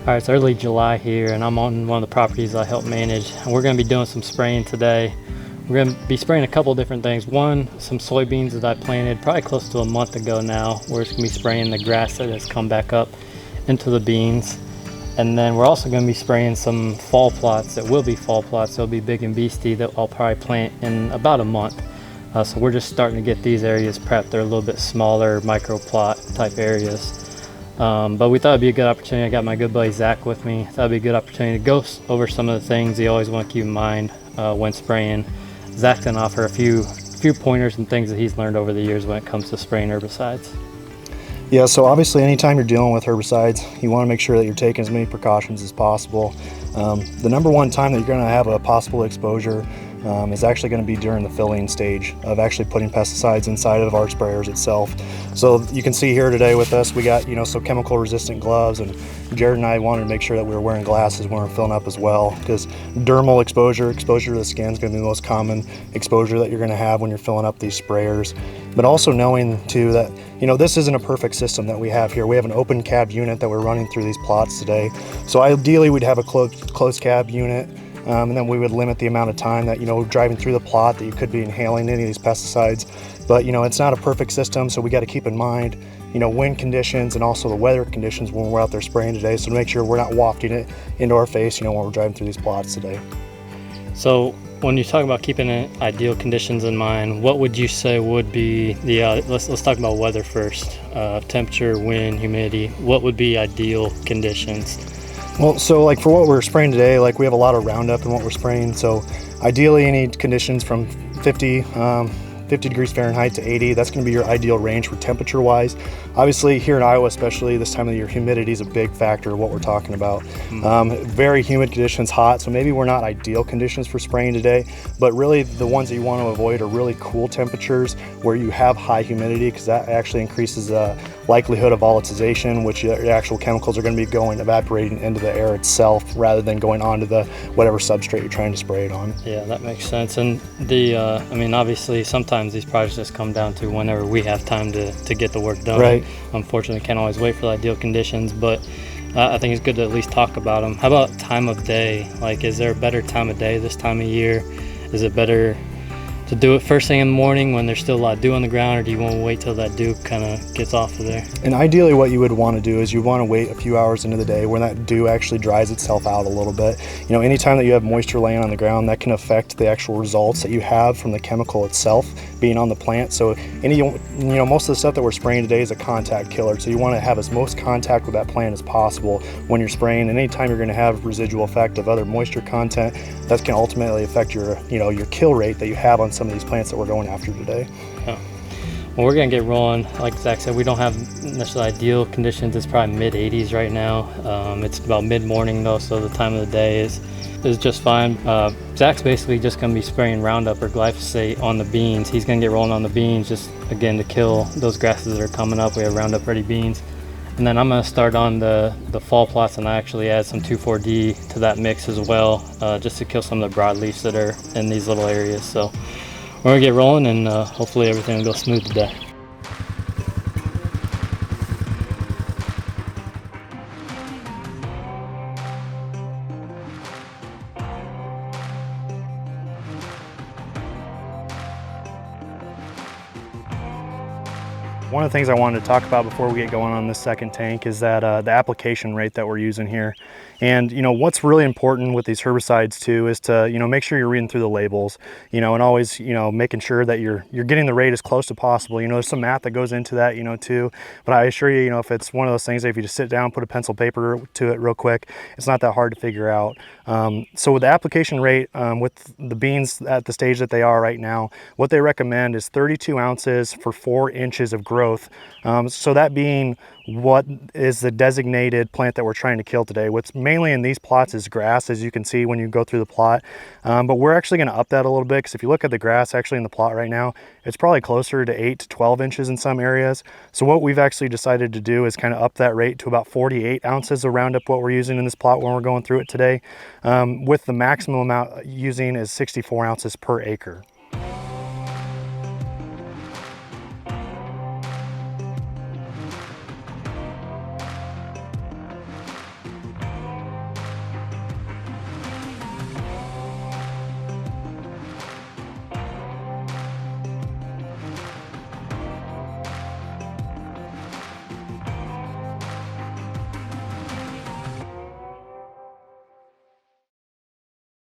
All right, it's early July here, and I'm on one of the properties I help manage, and we're going to be doing some spraying today. We're going to be spraying a couple different things. One, some soybeans that I planted probably close to a month ago now. We're just going to be spraying the grass that has come back up into the beans. And then we're also going to be spraying some fall plots that will be fall plots. They'll be Big N Beasty that I'll probably plant in about a month. So we're just starting to get these areas prepped. They're a little bit smaller micro plot type areas. But we thought it'd be a good opportunity. I got my good buddy Zach with me. Thought it'd be a good opportunity to go over some of the things you always want to keep in mind when spraying. Zach's gonna offer a few pointers and things that he's learned over the years when it comes to spraying herbicides. Yeah, so obviously anytime you're dealing with herbicides, you want to make sure that you're taking as many precautions as possible. The number one time that you're going to have a possible exposure is actually going to be during the filling stage of actually putting pesticides inside of our sprayers itself. So you can see here today with us, we got, so chemical resistant gloves, and Jared and I wanted to make sure that we were wearing glasses when we're filling up as well, because dermal exposure to the skin is going to be the most common exposure that you're going to have when you're filling up these sprayers. But also knowing too that, this isn't a perfect system that we have here. We have an open cab unit that we're running through these plots today. So ideally we'd have a closed cab unit. And then we would limit the amount of time that, driving through the plot that you could be inhaling any of these pesticides. But, it's not a perfect system, so we got to keep in mind, wind conditions and also the weather conditions when we're out there spraying today. So to make sure we're not wafting it into our face, when we're driving through these plots today. So when you talk about keeping ideal conditions in mind, what would you say would be the, let's talk about weather first, temperature, wind, humidity, what would be ideal conditions? Well, so like for what we're spraying today, like we have a lot of Roundup in what we're spraying. So ideally any conditions from 50 degrees Fahrenheit to 80, that's going to be your ideal range for temperature wise. Obviously here in Iowa, especially this time of the year, humidity is a big factor of what we're talking about. Very humid conditions, hot, so maybe we're not ideal conditions for spraying today, but really the ones that you want to avoid are really cool temperatures where you have high humidity, because that actually increases the likelihood of volatilization, which the actual chemicals are going to be evaporating into the air itself rather than going onto the whatever substrate you're trying to spray it on. Yeah, that makes sense. And the obviously sometimes these projects just come down to whenever we have time to get the work done. Right. Unfortunately, can't always wait for the ideal conditions, but I think it's good to at least talk about them. How about time of day? Like, is there a better time of day this time of year? Is it better to do it first thing in the morning when there's still a lot of dew on the ground, or do you want to wait till that dew kind of gets off of there? And ideally what you would want to do is you want to wait a few hours into the day when that dew actually dries itself out a little bit. Anytime that you have moisture laying on the ground, that can affect the actual results that you have from the chemical itself being on the plant. So most of the stuff that we're spraying today is a contact killer. So you want to have as most contact with that plant as possible when you're spraying. And anytime you're going to have residual effect of other moisture content, that can ultimately affect your kill rate that you have on some of these plants that we're going after today. Yeah. Well, we're gonna get rolling. Like Zach said, we don't have necessarily ideal conditions. It's probably mid 80s right now. It's about mid-morning though, so the time of the day is just fine. Zach's basically just gonna be spraying Roundup or glyphosate on the beans. He's gonna get rolling on the beans just again to kill those grasses that are coming up. We have Roundup ready beans. And then I'm gonna start on the fall plots, and I actually add some 2,4-D to that mix as well, just to kill some of the broadleafs that are in these little areas. So we're gonna get rolling, and hopefully everything will go smooth today. One of the things I wanted to talk about before we get going on this second tank is that the application rate that we're using here. And what's really important with these herbicides too is to make sure you're reading through the labels, and always making sure that you're getting the rate as close to possible. There's some math that goes into that too, but I assure you, if it's one of those things that if you just sit down, put a pencil paper to it real quick, it's not that hard to figure out. So with the application rate, with the beans at the stage that they are right now, what they recommend is 32 ounces for 4 inches of growth. So that being what is the designated plant that we're trying to kill today. What's mainly in these plots is grass, as you can see when you go through the plot. But we're actually going to up that a little bit, because if you look at the grass actually in the plot right now, it's probably closer to 8 to 12 inches in some areas. So what we've actually decided to do is kind of up that rate to about 48 ounces of Roundup, what we're using in this plot when we're going through it today, with the maximum amount using is 64 ounces per acre.